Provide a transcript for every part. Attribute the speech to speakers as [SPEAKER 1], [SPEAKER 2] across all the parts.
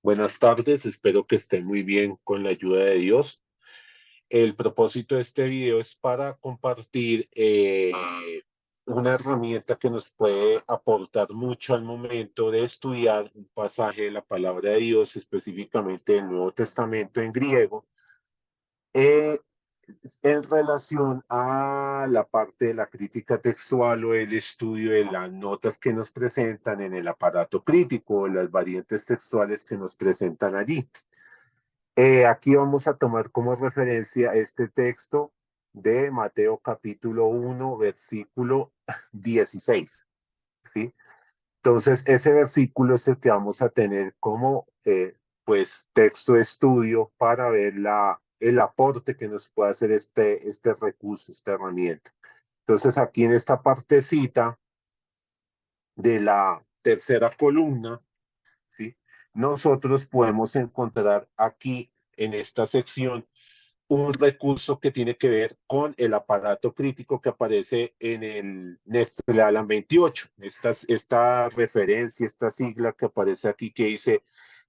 [SPEAKER 1] Buenas tardes, espero que estén muy bien con la ayuda de Dios. El propósito de este video es para compartir una herramienta que nos puede aportar mucho al momento de estudiar un pasaje de la palabra de Dios, específicamente del Nuevo Testamento en griego, eh, en relación a la parte de la crítica textual o el estudio de las notas que nos presentan en el aparato crítico o las variantes textuales que nos presentan allí. Aquí vamos a tomar como referencia este texto de Mateo capítulo 1, versículo 16, ¿sí? Entonces, ese versículo es el que vamos a tener como pues texto de estudio para ver el aporte que nos puede hacer este recurso, esta herramienta. Entonces, aquí en esta partecita de la tercera columna, ¿sí? Nosotros podemos encontrar aquí en esta sección un recurso que tiene que ver con el aparato crítico que aparece en el Nestle Alan 28. Esta referencia, esta sigla que aparece aquí que dice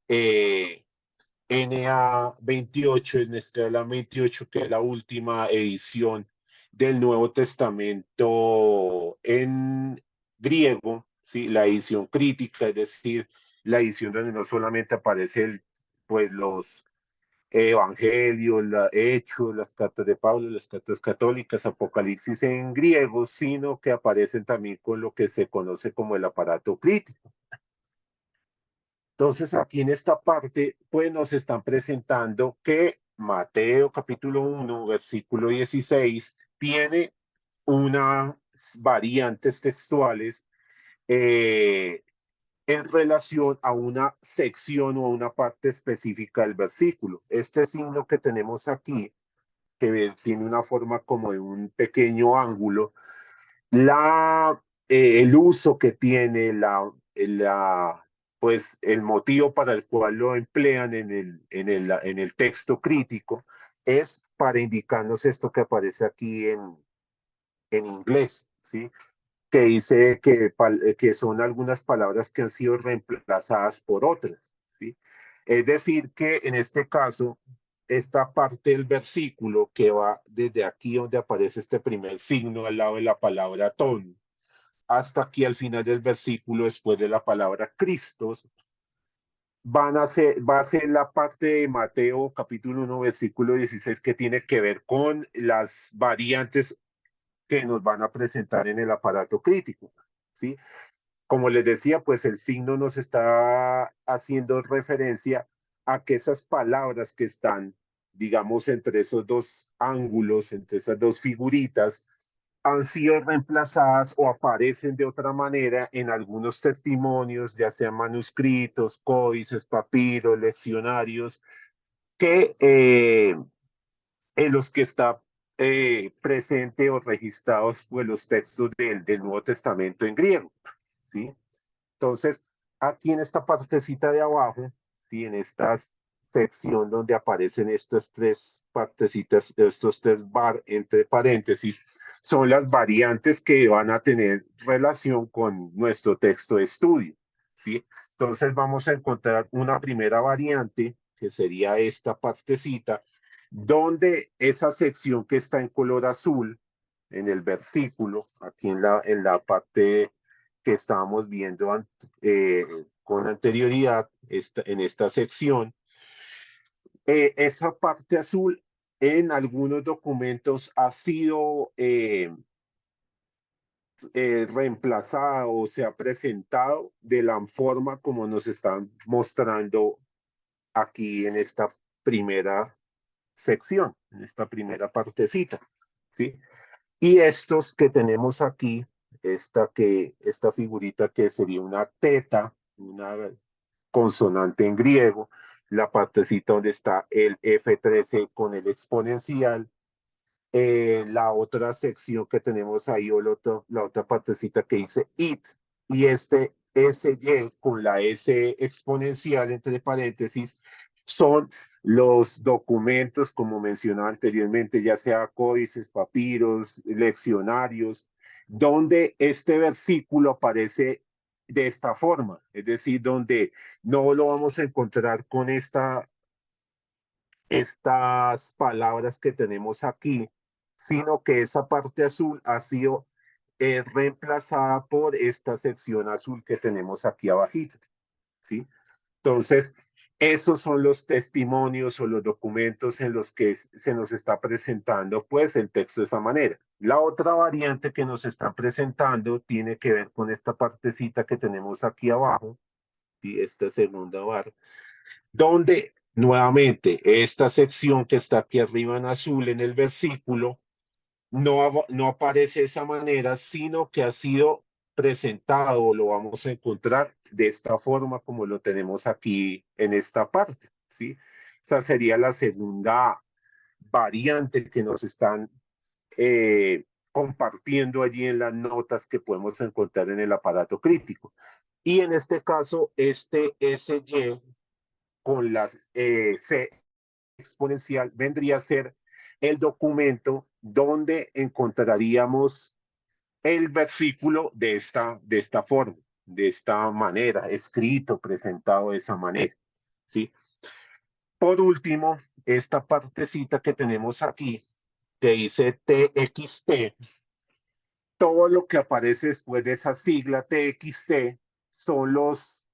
[SPEAKER 1] eh, NA 28, es Nestle Alan 28, que es la última edición del Nuevo Testamento en griego, ¿sí? La edición crítica, es decir, la edición donde no solamente aparece pues los Evangelios, Hechos, las cartas de Pablo, las cartas católicas, Apocalipsis en griego, sino que aparecen también con lo que se conoce como el aparato crítico. Entonces, aquí en esta parte, pues nos están presentando que Mateo capítulo 1, versículo 16, tiene unas variantes textuales eh, en relación a una sección o a una parte específica del versículo. Este signo que tenemos aquí, que tiene una forma como de un pequeño ángulo, el uso que tiene pues el motivo para el cual lo emplean en el texto crítico es para indicarnos esto que aparece aquí en inglés, ¿sí? Que dice que son algunas palabras que han sido reemplazadas por otras, ¿sí? Es decir, que en este caso, esta parte del versículo que va desde aquí donde aparece este primer signo al lado de la palabra ton, hasta aquí al final del versículo después de la palabra Cristos, va a ser la parte de Mateo capítulo 1 versículo 16 que tiene que ver con las variantes que nos van a presentar en el aparato crítico, ¿sí? Como les decía, pues el signo nos está haciendo referencia a que esas palabras que están, digamos, entre esos dos ángulos, entre esas dos figuritas, han sido reemplazadas o aparecen de otra manera en algunos testimonios, ya sean manuscritos, códices, papiros, leccionarios, que en los que está presente o registrados pues, los textos del Nuevo Testamento en griego, ¿sí? Entonces, aquí en esta partecita de abajo, ¿sí? En esta sección donde aparecen estas tres partecitas, estos tres bar entre paréntesis, son las variantes que van a tener relación con nuestro texto de estudio, ¿sí? Entonces vamos a encontrar una primera variante, que sería esta partecita, donde esa sección que está en color azul, en el versículo, aquí en la parte que estábamos viendo eh, con anterioridad en esta sección. Esa parte azul en algunos documentos ha sido reemplazada o se ha presentado de la forma como nos están mostrando aquí en esta primera sección, en esta primera partecita, ¿sí? Y estos que tenemos aquí, esta figurita que sería una teta, una consonante en griego, la partecita donde está el F13 con el exponencial, la otra sección que tenemos ahí, la otra partecita que dice it, y este SY con la S exponencial entre paréntesis, son los documentos, como mencionaba anteriormente, ya sea códices, papiros, leccionarios, donde este versículo aparece de esta forma, es decir, donde no lo vamos a encontrar con estas palabras que tenemos aquí, sino que esa parte azul ha sido reemplazada por esta sección azul que tenemos aquí abajito, ¿sí? Entonces, esos son los testimonios o los documentos en los que se nos está presentando, pues, el texto de esa manera. La otra variante que nos está presentando tiene que ver con esta partecita que tenemos aquí abajo, y esta segunda barra, donde nuevamente esta sección que está aquí arriba en azul en el versículo no aparece de esa manera, sino que ha sido presentado, o lo vamos a encontrar de esta forma como lo tenemos aquí en esta parte, ¿sí? Esa sería la segunda variante que nos están compartiendo allí en las notas que podemos encontrar en el aparato crítico. Y en este caso, este SY con la C exponencial vendría a ser el documento donde encontraríamos el versículo de esta forma, de esta manera, escrito, presentado de esa manera, ¿sí? Por último, esta partecita que tenemos aquí, que dice TXT, todo lo que aparece después de esa sigla TXT son los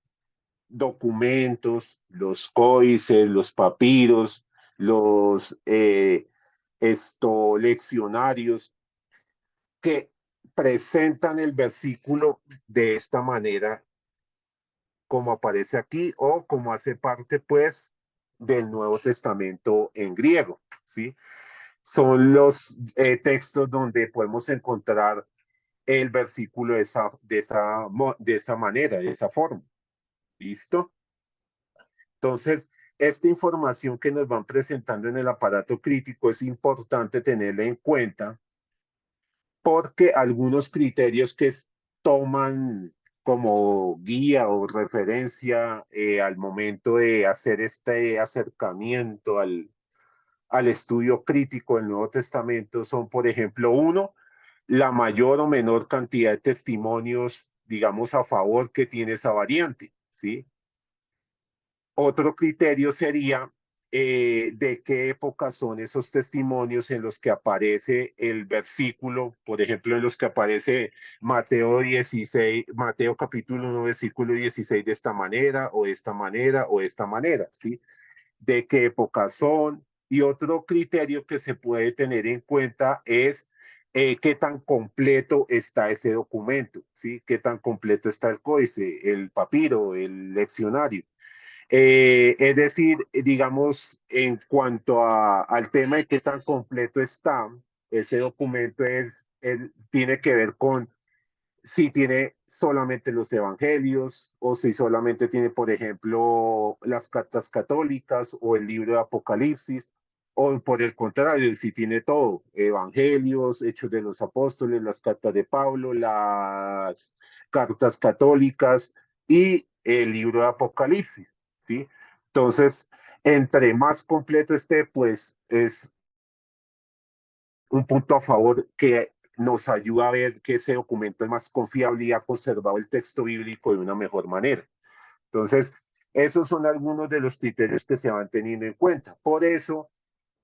[SPEAKER 1] documentos, los códices, los papiros, los leccionarios que presentan el versículo de esta manera como aparece aquí o como hace parte pues del Nuevo Testamento en griego, ¿sí? Son los textos donde podemos encontrar el versículo de esa manera, de esa forma. ¿Listo? Entonces, esta información que nos van presentando en el aparato crítico es importante tenerla en cuenta porque algunos criterios que toman como guía o referencia al momento de hacer este acercamiento al estudio crítico del Nuevo Testamento son, por ejemplo, uno, la mayor o menor cantidad de testimonios, digamos, a favor que tiene esa variante, ¿sí? Otro criterio sería de qué época son esos testimonios en los que aparece el versículo, por ejemplo, en los que aparece Mateo 16, Mateo capítulo 1, versículo 16 de esta manera, o de esta manera, o de esta manera, ¿sí? De qué época son. Y otro criterio que se puede tener en cuenta es qué tan completo está ese documento, ¿sí? Qué tan completo está el códice, el papiro, el leccionario. Es decir, digamos, en cuanto al tema de qué tan completo está, ese documento tiene que ver con si tiene solamente los evangelios o si solamente tiene, por ejemplo, las cartas católicas o el libro de Apocalipsis, o por el contrario, si tiene todo, evangelios, hechos de los apóstoles, las cartas de Pablo, las cartas católicas y el libro de Apocalipsis, ¿sí? Entonces, entre más completo esté, pues es un punto a favor que nos ayuda a ver que ese documento es más confiable y ha conservado el texto bíblico de una mejor manera. Entonces, esos son algunos de los criterios que se van teniendo en cuenta. Por eso,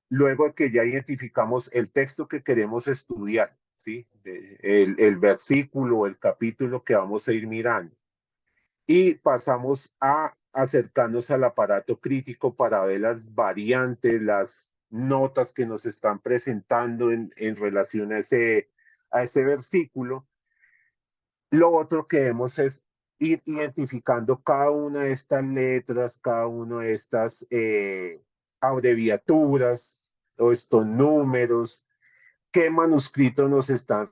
[SPEAKER 1] luego que ya identificamos el texto que queremos estudiar, ¿sí? El versículo, el capítulo que vamos a ir mirando, y pasamos a acercarnos al aparato crítico para ver las variantes, las notas que nos están presentando en relación a ese versículo. Lo otro que vemos es ir identificando cada una de estas letras, cada una de estas abreviaturas o estos números, qué manuscrito nos están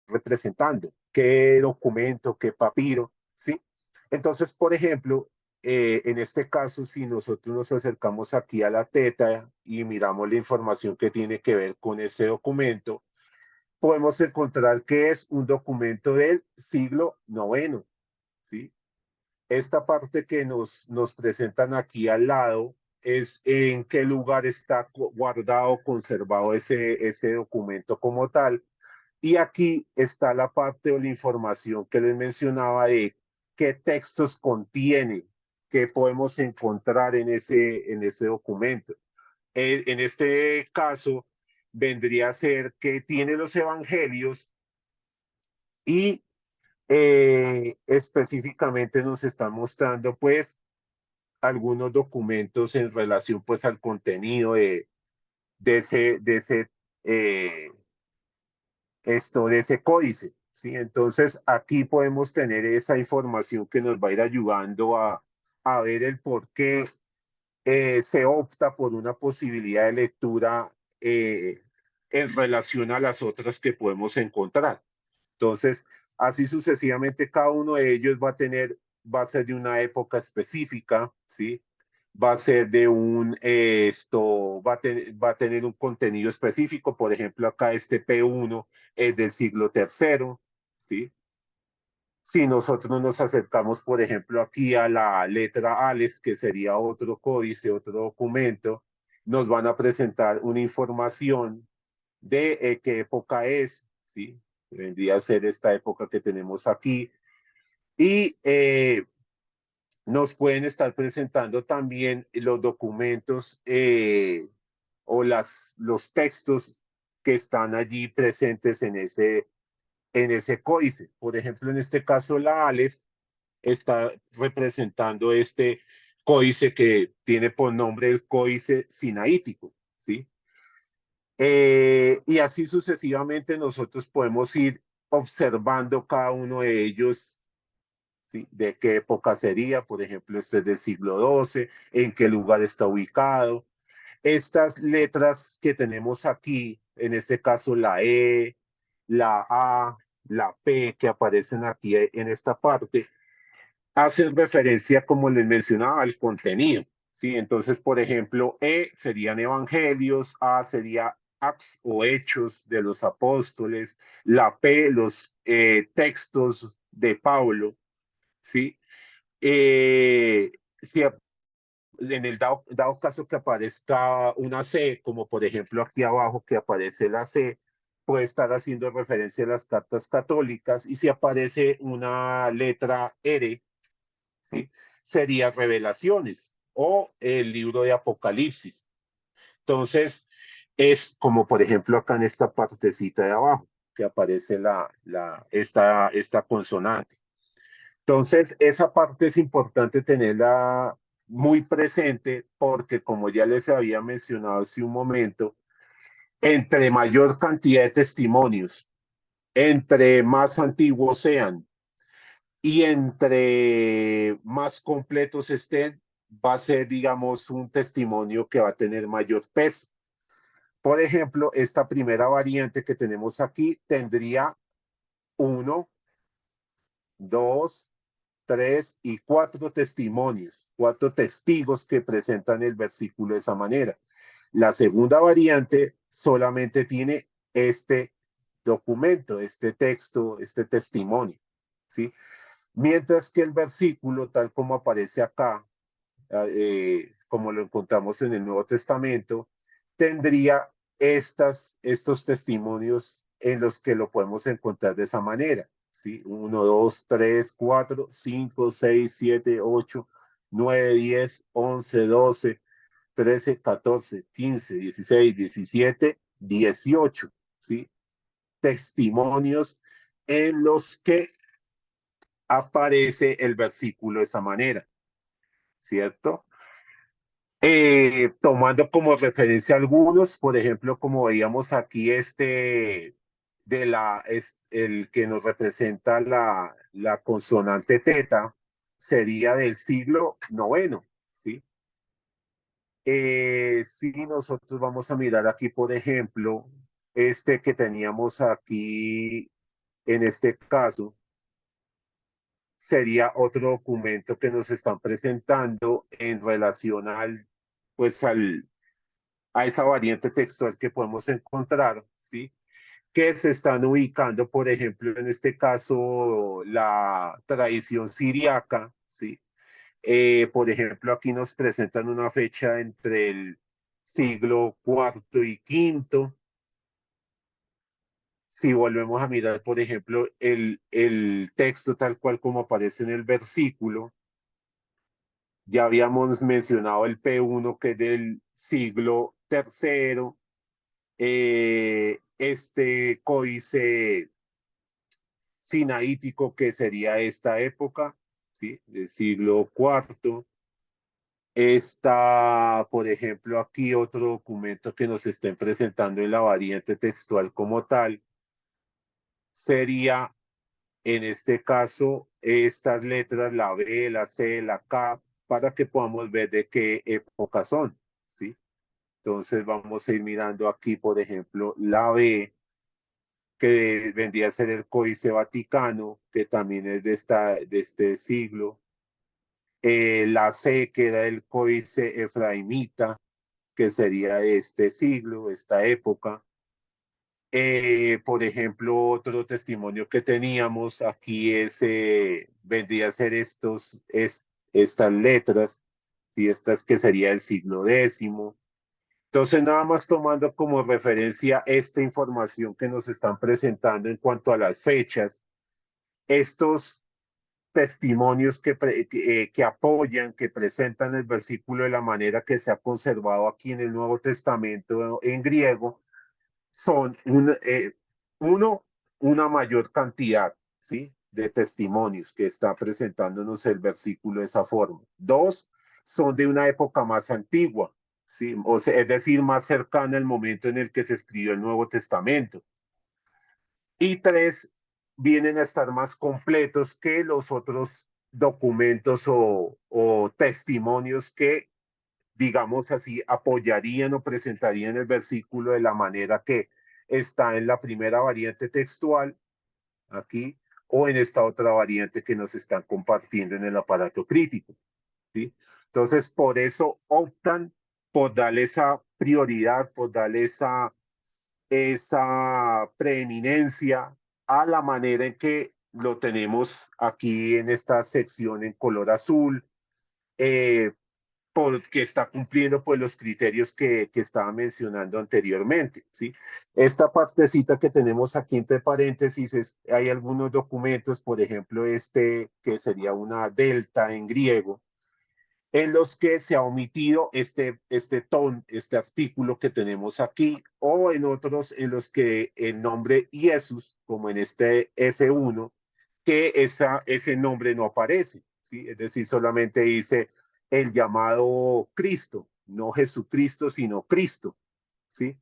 [SPEAKER 1] representando, qué documento, qué papiro, ¿sí? Entonces, por ejemplo, en este caso, si nosotros nos acercamos aquí a la teta y miramos la información que tiene que ver con ese documento, podemos encontrar que es un documento del siglo noveno, ¿sí? Esta parte que nos presentan aquí al lado es en qué lugar está guardado, conservado ese documento como tal. Y aquí está la parte o la información que les mencionaba de qué textos contiene, qué podemos encontrar en ese documento. En este caso, vendría a ser que tiene los evangelios y específicamente nos están mostrando pues algunos documentos en relación pues al contenido de ese eh, de ese códice, ¿sí? Entonces aquí podemos tener esa información que nos va a ir ayudando a ver el por qué se opta por una posibilidad de lectura en relación a las otras que podemos encontrar. Entonces, así sucesivamente, cada uno de ellos va a ser de una época específica, ¿sí? Va a ser de va a tener un contenido específico. Por ejemplo, acá este P1 es del siglo tercero, ¿sí? Si nosotros nos acercamos, por ejemplo, aquí a la letra Aleph, que sería otro códice, otro documento, nos van a presentar una información de qué época es, ¿sí? Vendría a ser esta época que tenemos aquí. Y nos pueden estar presentando también los documentos o los textos que están allí presentes en ese códice. Por ejemplo, en este caso, la Aleph está representando este códice que tiene por nombre el códice sinaítico, ¿sí? Y así sucesivamente nosotros podemos ir observando cada uno de ellos, ¿sí? De qué época sería, por ejemplo, este es del siglo XII, en qué lugar está ubicado. Estas letras que tenemos aquí, en este caso la E, la A, la P, que aparecen aquí en esta parte, hacen referencia, como les mencionaba, al contenido. ¿Sí? Entonces, por ejemplo, E serían evangelios, A sería acts o hechos de los apóstoles, la P, los textos de Pablo, ¿sí? Si en el dado caso que aparezca una C, como por ejemplo aquí abajo que aparece la C, puede estar haciendo referencia a las cartas católicas, y si aparece una letra R, ¿sí? Sería Revelaciones o el libro de Apocalipsis. Entonces, es como por ejemplo acá en esta partecita de abajo, que aparece esta consonante. Entonces, esa parte es importante tenerla muy presente porque, como ya les había mencionado hace un momento, entre mayor cantidad de testimonios, entre más antiguos sean, y entre más completos estén, va a ser, digamos, un testimonio que va a tener mayor peso. Por ejemplo, esta primera variante que tenemos aquí tendría uno, dos, tres y cuatro testimonios, cuatro testigos que presentan el versículo de esa manera. La segunda variante solamente tiene este documento, este texto, este testimonio, ¿sí? Mientras que el versículo, tal como aparece acá, como lo encontramos en el Nuevo Testamento, tendría estos testimonios en los que lo podemos encontrar de esa manera. ¿Sí? 1, 2, 3, 4, 5, 6, 7, 8, 9, 10, 11, 12, 13, 14, 15, 16, 17, 18. ¿Sí? Testimonios en los que aparece el versículo de esa manera, ¿cierto? Tomando como referencia algunos, por ejemplo, como veíamos aquí el que nos representa la consonante teta, sería del siglo noveno, ¿sí? Si nosotros vamos a mirar aquí, por ejemplo, este que teníamos aquí, en este caso, sería otro documento que nos están presentando en relación pues a esa variante textual que podemos encontrar, ¿sí? Que se están ubicando, por ejemplo, en este caso, la tradición siriaca, ¿sí? Por ejemplo, aquí nos presentan una fecha entre el siglo cuarto y quinto, si volvemos a mirar, por ejemplo, el texto tal cual como aparece en el versículo, ya habíamos mencionado el P1 que es del siglo tercero, este códice sinaítico que sería esta época, ¿sí? Del siglo cuarto. Está, por ejemplo, aquí otro documento que nos estén presentando en la variante textual como tal, sería en este caso estas letras, la B, la C, la K, para que podamos ver de qué época son, ¿sí? Entonces vamos a ir mirando aquí, por ejemplo, la B, que vendría a ser el Códice Vaticano, que también es de este siglo. La C, que era el Códice Efraimita, que sería de este siglo, esta época. Por ejemplo, otro testimonio que teníamos aquí vendría a ser estas letras, y estas que sería el siglo X. Entonces, nada más tomando como referencia esta información que nos están presentando en cuanto a las fechas, estos testimonios que apoyan, que presentan el versículo de la manera que se ha conservado aquí en el Nuevo Testamento en griego, son uno, una mayor cantidad, ¿sí? De testimonios que está presentándonos el versículo de esa forma. Dos, son de una época más antigua, ¿sí? O sea, es decir, más cercana al momento en el que se escribió el Nuevo Testamento. Y tres, vienen a estar más completos que los otros documentos o testimonios que, digamos así, apoyarían o presentarían el versículo de la manera que está en la primera variante textual, aquí, o en esta otra variante que nos están compartiendo en el aparato crítico, ¿sí? Entonces, por eso optan por darle esa prioridad, por darle esa preeminencia a la manera en que lo tenemos aquí en esta sección en color azul, eh, porque está cumpliendo pues los criterios que estaba mencionando anteriormente, ¿sí? Esta partecita que tenemos aquí entre paréntesis, hay algunos documentos, por ejemplo, este que sería una delta en griego, en los que se ha omitido este artículo que tenemos aquí, o en otros en los que el nombre Jesús, como en este F1, que ese nombre no aparece, ¿sí? Es decir, solamente dice el llamado Cristo, no Jesucristo, sino Cristo, ¿sí?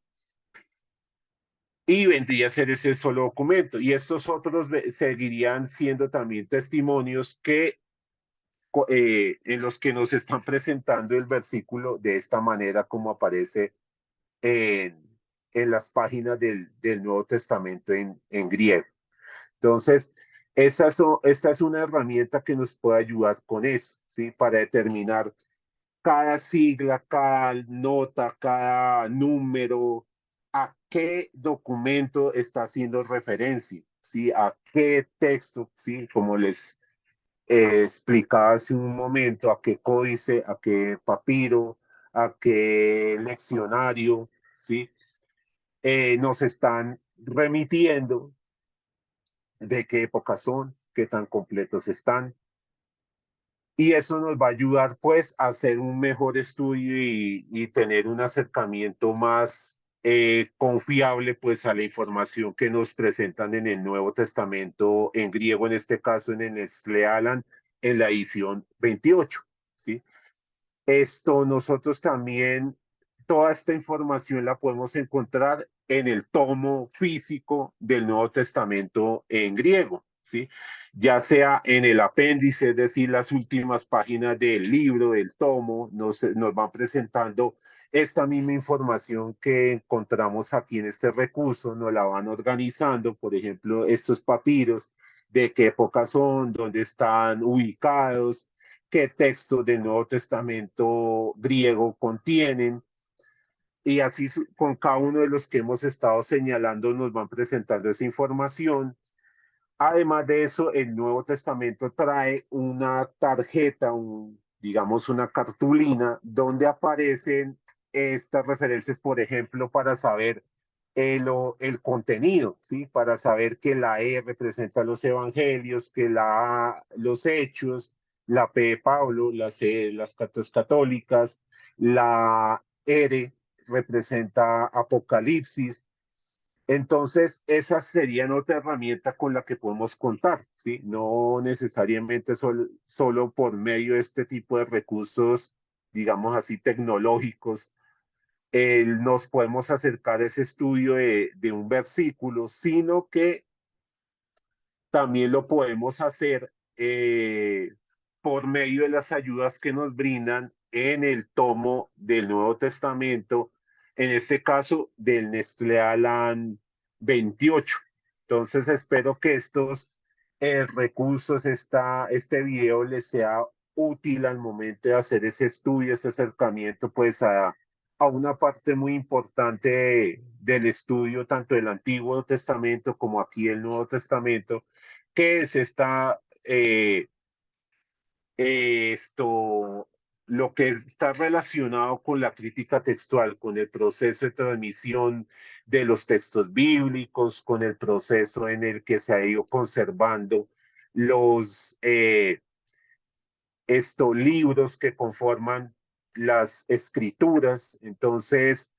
[SPEAKER 1] Y vendría a ser ese solo documento. Y estos otros seguirían siendo también testimonios en los que nos están presentando el versículo de esta manera como aparece en, en las páginas del Nuevo Testamento en griego. Entonces, esta es una herramienta que nos puede ayudar con eso, ¿sí? Para determinar cada sigla, cada nota, cada número, a qué documento está haciendo referencia, ¿sí? A qué texto, ¿sí? Como les explicaba hace un momento, a qué códice, a qué papiro, a qué leccionario, ¿sí? Nos están remitiendo, de qué época son, qué tan completos están. Y eso nos va a ayudar pues a hacer un mejor estudio y tener un acercamiento más confiable pues a la información que nos presentan en el Nuevo Testamento en griego, en este caso en el Nestlé Aland, en la edición 28, ¿sí? Esto nosotros también, toda esta información la podemos encontrar en el tomo físico del Nuevo Testamento en griego, ¿sí? Ya sea en el apéndice, es decir, las últimas páginas del libro, del tomo, nos van presentando esta misma información que encontramos aquí en este recurso, nos la van organizando, por ejemplo, estos papiros, de qué época son, dónde están ubicados, qué textos del Nuevo Testamento griego contienen, y así con cada uno de los que hemos estado señalando nos van presentando esa información. Además de eso, el Nuevo Testamento trae una tarjeta, digamos una cartulina, donde aparecen estas referencias, por ejemplo, para saber el contenido, ¿sí? Para saber que la E representa los evangelios, que la A los hechos, la P Pablo, la C las cartas católicas, la R representa Apocalipsis. Entonces, esa sería otra herramienta con la que podemos contar, ¿sí? No necesariamente solo por medio de este tipo de recursos, digamos así, tecnológicos, nos podemos acercar a ese estudio de un versículo, sino que también lo podemos hacer por medio de las ayudas que nos brindan en el tomo del Nuevo Testamento, en este caso del Nestlé Aland 28. Entonces espero que estos recursos, este video les sea útil al momento de hacer ese estudio, ese acercamiento, pues a una parte muy importante del estudio, tanto del Antiguo Testamento como aquí el Nuevo Testamento, que es lo que está relacionado con la crítica textual, con el proceso de transmisión de los textos bíblicos, con el proceso en el que se ha ido conservando los estos libros que conforman las escrituras. Entonces,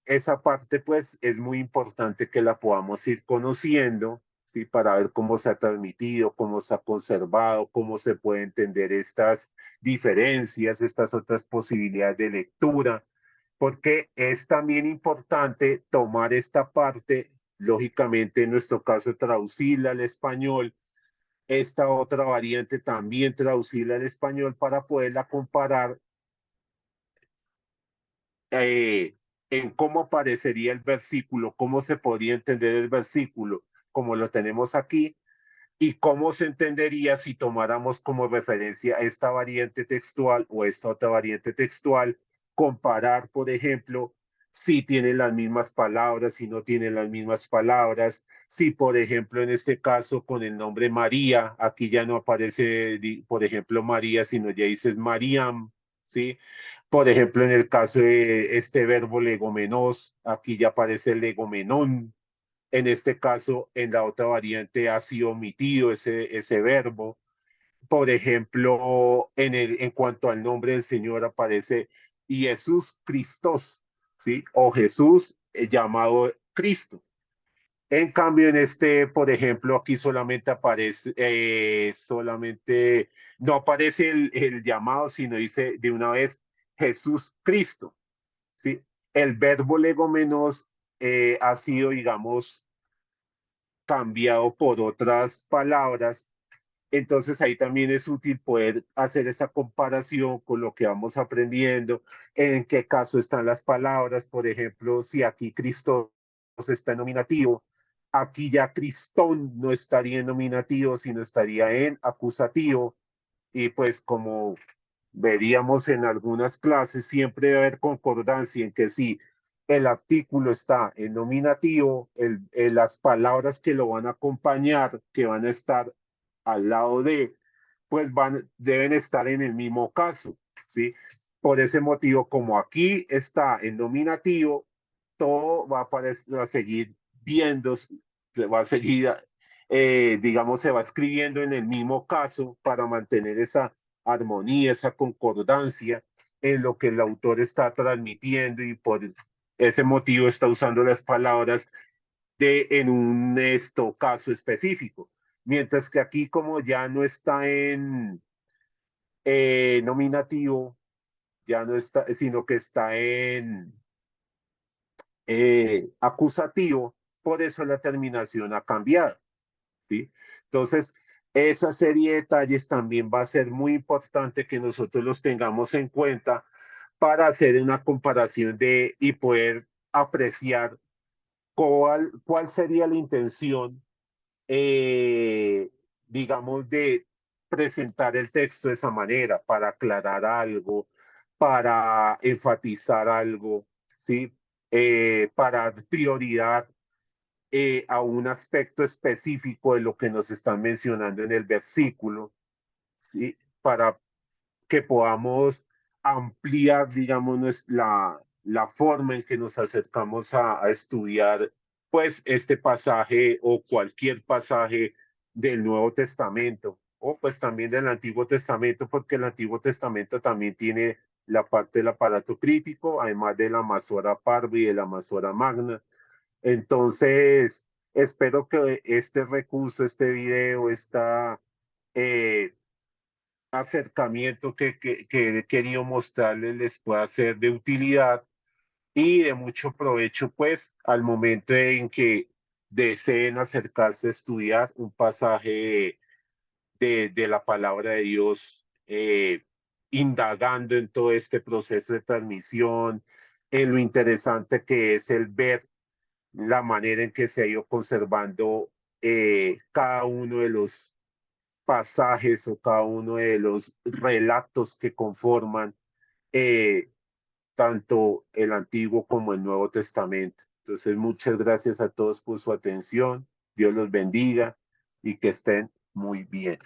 [SPEAKER 1] esa parte pues es muy importante que la podamos ir conociendo, ¿sí? Para ver cómo se ha transmitido, cómo se ha conservado, cómo se puede entender estas diferencias, estas otras posibilidades de lectura, porque es también importante tomar esta parte, lógicamente en nuestro caso traducirla al español, esta otra variante también traducirla al español para poderla comparar eh, en cómo aparecería el versículo, cómo se podría entender el versículo, como lo tenemos aquí, y cómo se entendería si tomáramos como referencia esta variante textual o esta otra variante textual, comparar, por ejemplo, si tienen las mismas palabras, si no tienen las mismas palabras, si, por ejemplo, en este caso con el nombre María, aquí ya no aparece, por ejemplo, María, sino ya dices Mariam, ¿sí? Por ejemplo, en el caso de este verbo legomenos, aquí ya aparece el legomenón, en este caso, en la otra variante ha sido omitido ese verbo. Por ejemplo, en cuanto al nombre del Señor aparece Jesús Cristos, ¿sí? O Jesús llamado Cristo. En cambio, en este, por ejemplo, aquí solamente aparece, no aparece el llamado, sino dice de una vez Jesús Cristo, ¿sí? El verbo legomenos ha sido, digamos, cambiado por otras palabras. Entonces ahí también es útil poder hacer esa comparación con lo que vamos aprendiendo, en qué caso están las palabras, por ejemplo, si aquí Cristo está en nominativo, aquí ya Cristón no estaría en nominativo, sino estaría en acusativo, y pues como veríamos en algunas clases, siempre debe haber concordancia en que si el artículo está en nominativo, las palabras que lo van a acompañar, que van a estar al lado de, pues deben estar en el mismo caso, ¿sí? Por ese motivo, como aquí está en nominativo, todo va a seguir viendo, va a seguir, digamos, se va escribiendo en el mismo caso para mantener esa armonía, esa concordancia en lo que el autor está transmitiendo y por ese motivo está usando las palabras en un caso específico. Mientras que aquí como ya no está en nominativo, ya no está, sino que está en acusativo, por eso la terminación ha cambiado, ¿sí? Entonces, esa serie de detalles también va a ser muy importante que nosotros los tengamos en cuenta para hacer una comparación y poder apreciar cuál sería la intención, eh, digamos, de presentar el texto de esa manera, para aclarar algo, para enfatizar algo, ¿sí? Para dar prioridad a un aspecto específico de lo que nos están mencionando en el versículo, ¿sí? Para que podamos ampliar, digamos, la forma en que nos acercamos a estudiar pues este pasaje o cualquier pasaje del Nuevo Testamento o pues también del Antiguo Testamento, porque el Antiguo Testamento también tiene la parte del aparato crítico, además de la Masora Parva y de la Masora Magna. Entonces, espero que este recurso, este video, esta eh, acercamiento que he querido mostrarles les pueda ser de utilidad y de mucho provecho, pues, al momento en que deseen acercarse a estudiar un pasaje de la palabra de Dios, indagando en todo este proceso de transmisión, en lo interesante que es el ver la manera en que se ha ido conservando cada uno de los pasajes o cada uno de los relatos que conforman eh, tanto el Antiguo como el Nuevo Testamento. Entonces, muchas gracias a todos por su atención. Dios los bendiga y que estén muy bien.